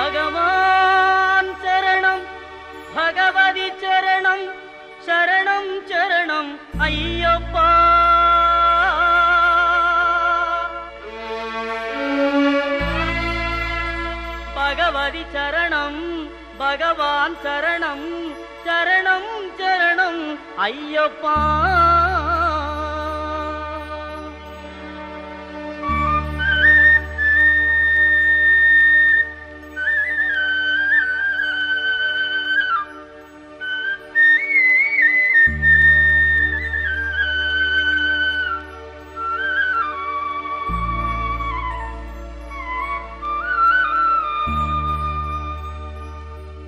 பகவான் சரணம் பகவதி சரணம் சரணம் சரணம் ஐயப்பா. பகவதி சரணம் பகவான் சரணம் சரணம் சரணம் ஐயப்பா.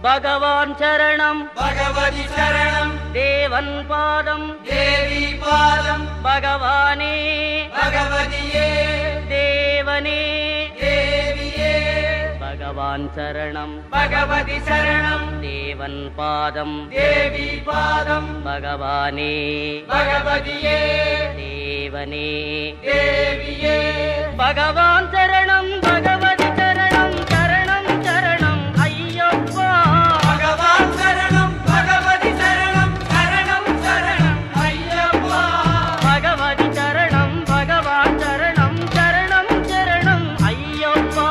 பகவான் சரணம் பகவதி சரணம் தேவன் பாதம் தேவி பாதம் பகவானே பகவதியே தேவனே தேவியே. பகவான் சரணம் பகவதி சரணம் தேவன் பாதம் தேவி பாதம் பகவானே பகவதியே தேவனே தேவியே. பகவான் சரணம் பகவதி சரணம் சரணம் சரணம் ஐயப்பா. பகவான் சரணம் பகவதி சரணம் சரணம் சரணம் ஐயப்பா. பகவதி சரணம் பகவான் சரணம் சரணம் சரணம் ஐயப்பா.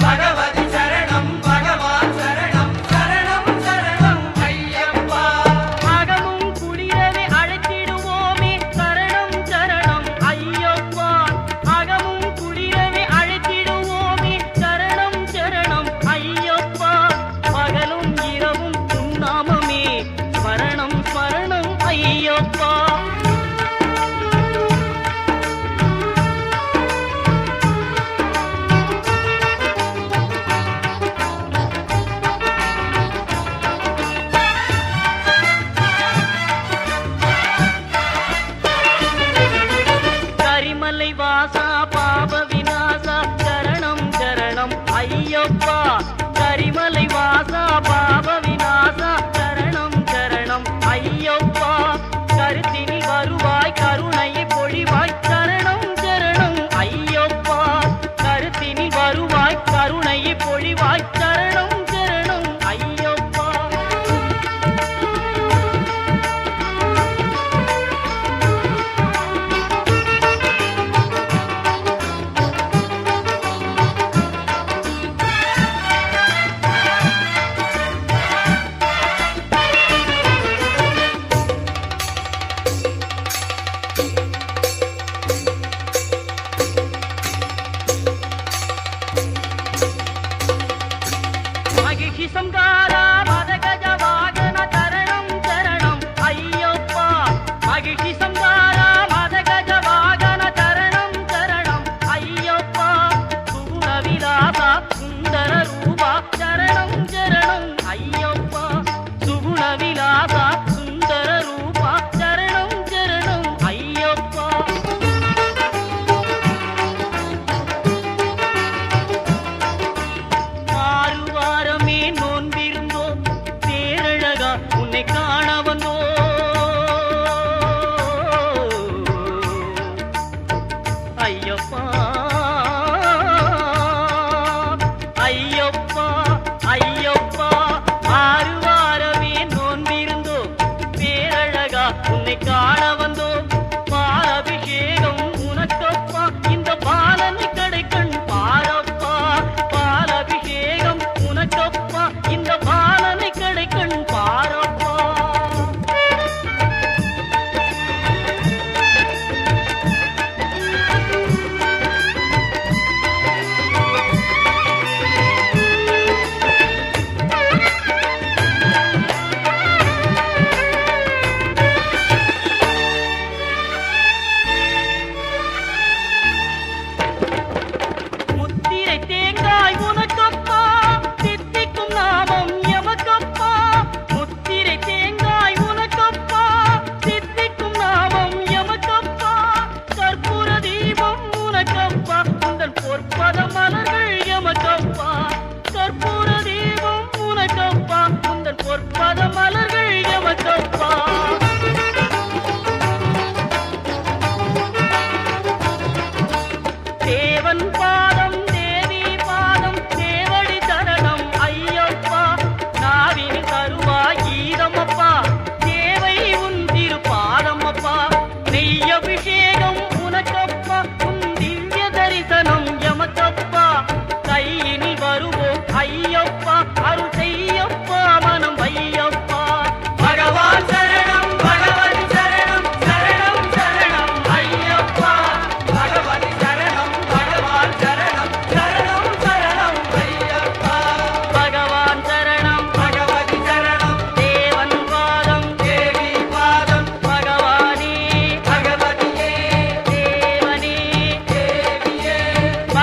பகவதி சரணம் பகவான் சரணம் சரணம் சரணம் ஐயப்பா. அகமும் குளிரவே அழைத்திடுவோமே சரணம் சரணம் ஐயப்பா. அகமும் குளிரவே அழைத்திடுவோமே சரணம் சரணம் ஐயப்பா. பகலும் இரவும் உன்னாமமே ஸ்மரணம் ஸ்மரணம் ஐயப்பா. கரிமலை வாசா பாப விநாசா சரணம் சரணம் ஐயப்பா. கரிமலை வாசா பாப விநாசா சரணம் சரணம் ஐயப்பா. கருத்தினில் வருவாய் கருணையை பொழிவாய் சரணம் சரணம் ஐயப்பா. கருத்தினில் வருவாய் கருணையை பொழிவாய் சரணம் சரணம் ஐயப்பா.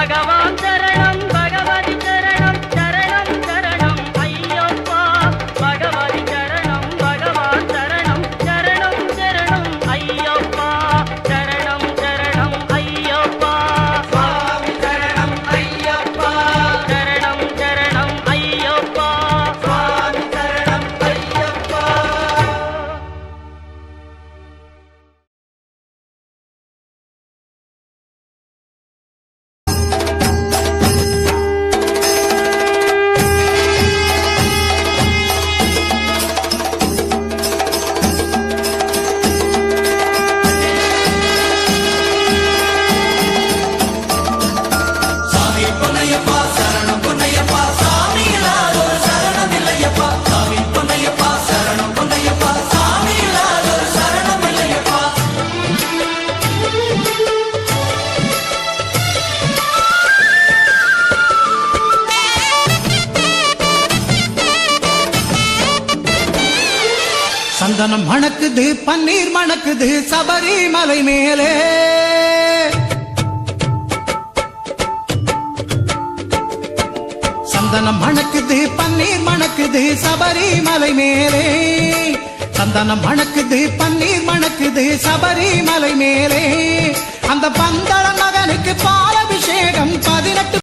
பகவான் சரணம் பகவதி சரணம் சரணம் சரணம் ஐயப்பா பகவதி சரணம் பகவான் சரணம் சரணம் சரணம் ஐயப்பா சரணம் சரணம் ஐயப்பா சுவாமி சரணம் ஐயப்பா சரணம் சரணம் ஐயப்பா சுவாமி சரணம் ஐயப்பா சாமி பொன்னையப்பா சரணம் பொன்னையப்பா சாமி இல்லாதொரு சரணம் இல்லையப்பா சாமி பொன்னையப்பா சரணம் பொன்னையப்பா சாமி இல்லாதொரு சரணம் இல்லையப்பா சந்தனம் மணக்குது பன்னீர் மணக்குது சபரிமலை மேலே சந்தனம் மணக்குது பன்னீர் மணக்குது சபரிமலை மேலே சந்தனம் மணக்குது பன்னீர் மணக்குது சபரிமலை மேலே அந்த பந்தா